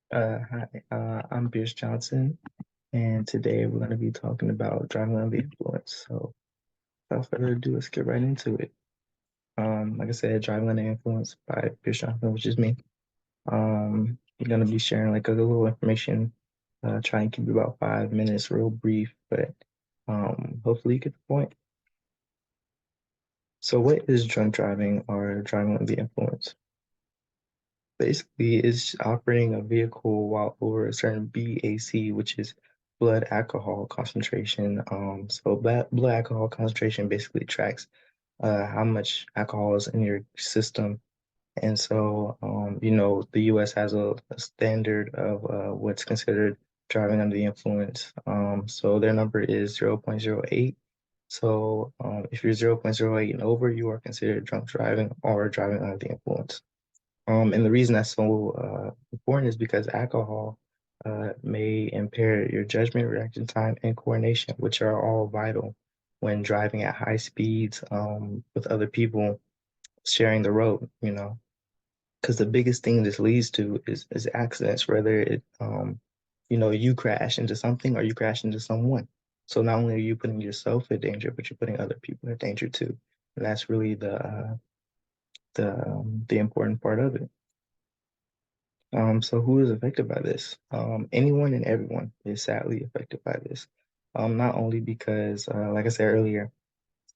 Hi, I'm Pierce Johnson, and today we're going to be talking about driving under the influence. So, without further ado, let's get right into it. Like I said, driving under the influence by Pierce Johnson, which is me. We're going to be sharing like a little information. Try and keep it about 5 minutes, real brief, but hopefully you get the point. So, what is drunk driving or driving under the influence? Basically, it's operating a vehicle while over a certain BAC, which is blood alcohol concentration. So blood alcohol concentration basically tracks how much alcohol is in your system. And so, the US has a standard of what's considered driving under the influence. So their number is 0.08. So if you're 0.08 and over, you are considered drunk driving or driving under the influence. And the reason that's so important is because alcohol may impair your judgment, reaction time, and coordination, which are all vital when driving at high speeds with other people sharing the road, because the biggest thing this leads to is accidents, whether you crash into something or you crash into someone. So not only are you putting yourself in danger, but you're putting other people in danger too. And that's really the important part of it. So who is affected by this? Anyone and everyone is sadly affected by this. Not only because, like I said earlier,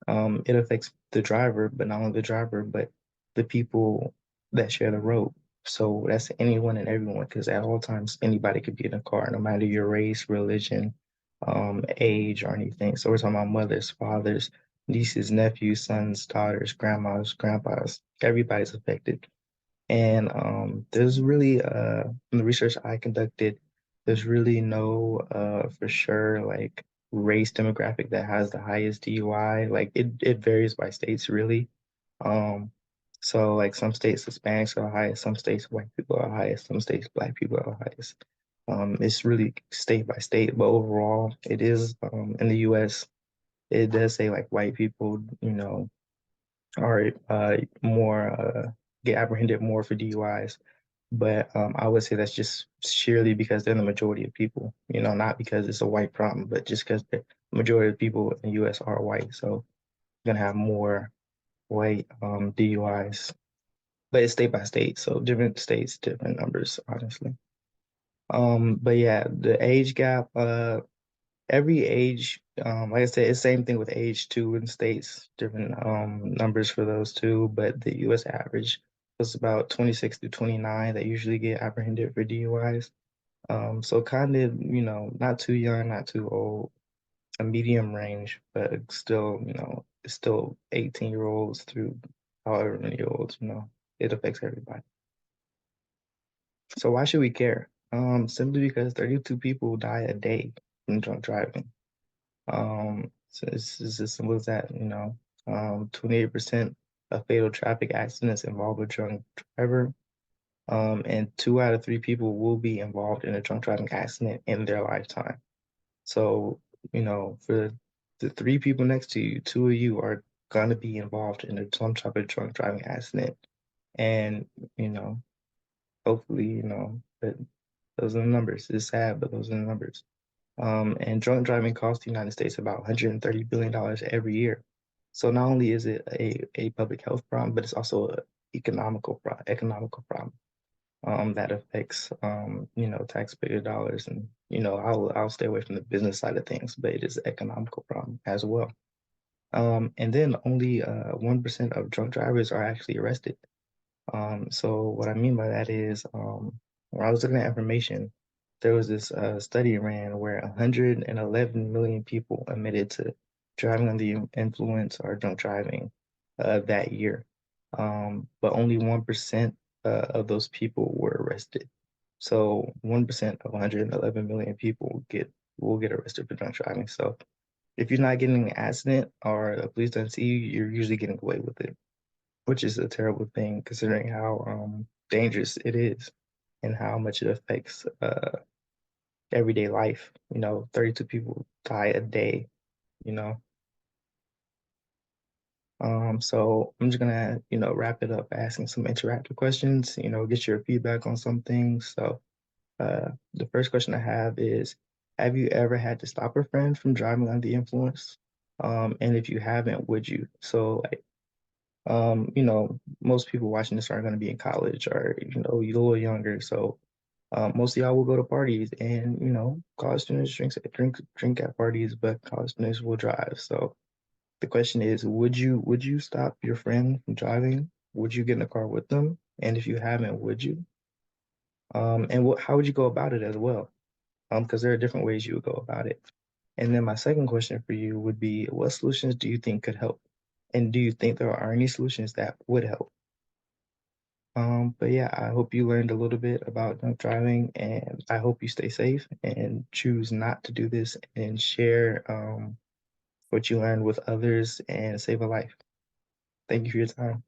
it affects the driver, but not only the driver, but the people that share the road. So that's anyone and everyone, because at all times anybody could be in a car, no matter your race, religion, age, or anything. So we're talking about mothers, fathers, nieces, nephews, sons, daughters, grandmas, grandpas. Everybody's affected. And there's really, from the research I conducted, there's really no for sure like race demographic that has the highest DUI. Like it varies by states really. Um, so like some states Hispanics are highest, some states white people are highest, some states black people are highest. It's really state by state, but overall it is in the US, it does say like white people, are more get apprehended more for DUIs. But I would say that's just sheerly because they're the majority of people, not because it's a white problem, but just because the majority of people in the US are white. So you're gonna have more white DUIs. But it's state by state, so different states, different numbers, honestly. But yeah, the age gap, every age, like I said, it's same thing with age too in states, different numbers for those two, but the US average was about 26 to 29 that usually get apprehended for DUIs. So kind of, not too young, not too old, a medium range, but still, it's still 18-year-olds through however many year olds, it affects everybody. So why should we care? Simply because 32 people die a day from drunk driving. So it's as simple as that, 28% of fatal traffic accidents involve a drunk driver. And 2 out of 3 people will be involved in a drunk driving accident in their lifetime. So, for the 3 people next to you, 2 of you are gonna be involved in some type of drunk driving accident. And, you know, hopefully, that those are the numbers. It's sad, but those are the numbers. And drunk driving costs the United States about $130 billion every year. So not only is it a public health problem, but it's also an economical problem that affects taxpayer dollars. And I'll stay away from the business side of things, but it is an economical problem as well. And then only 1% of drunk drivers are actually arrested. So what I mean by that is, when I was looking at information, there was this study ran where 111 million people admitted to driving under the influence or drunk driving that year. But only 1% of those people were arrested. So 1% of 111 million people will get arrested for drunk driving. So if you're not getting in an accident or the police don't see you, you're usually getting away with it, which is a terrible thing considering how dangerous it is and how much it affects everyday life. 32 people die a day, you know. So I'm just gonna, wrap it up by asking some interactive questions, get your feedback on some things. So The first question I have is, have you ever had to stop a friend from driving under the influence? And if you haven't, would you? So, like, most people watching this are going to be in college or, you're a little younger. So, most of y'all will go to parties and, college students drink at parties, but college students will drive. So the question is, would you stop your friend from driving? Would you get in a car with them? And if you haven't, would you? And how would you go about it as well? Because there are different ways you would go about it. And then my second question for you would be, what solutions do you think could help? And do you think there are any solutions that would help? But yeah, I hope you learned a little bit about drunk driving, and I hope you stay safe and choose not to do this and share what you learned with others and save a life. Thank you for your time.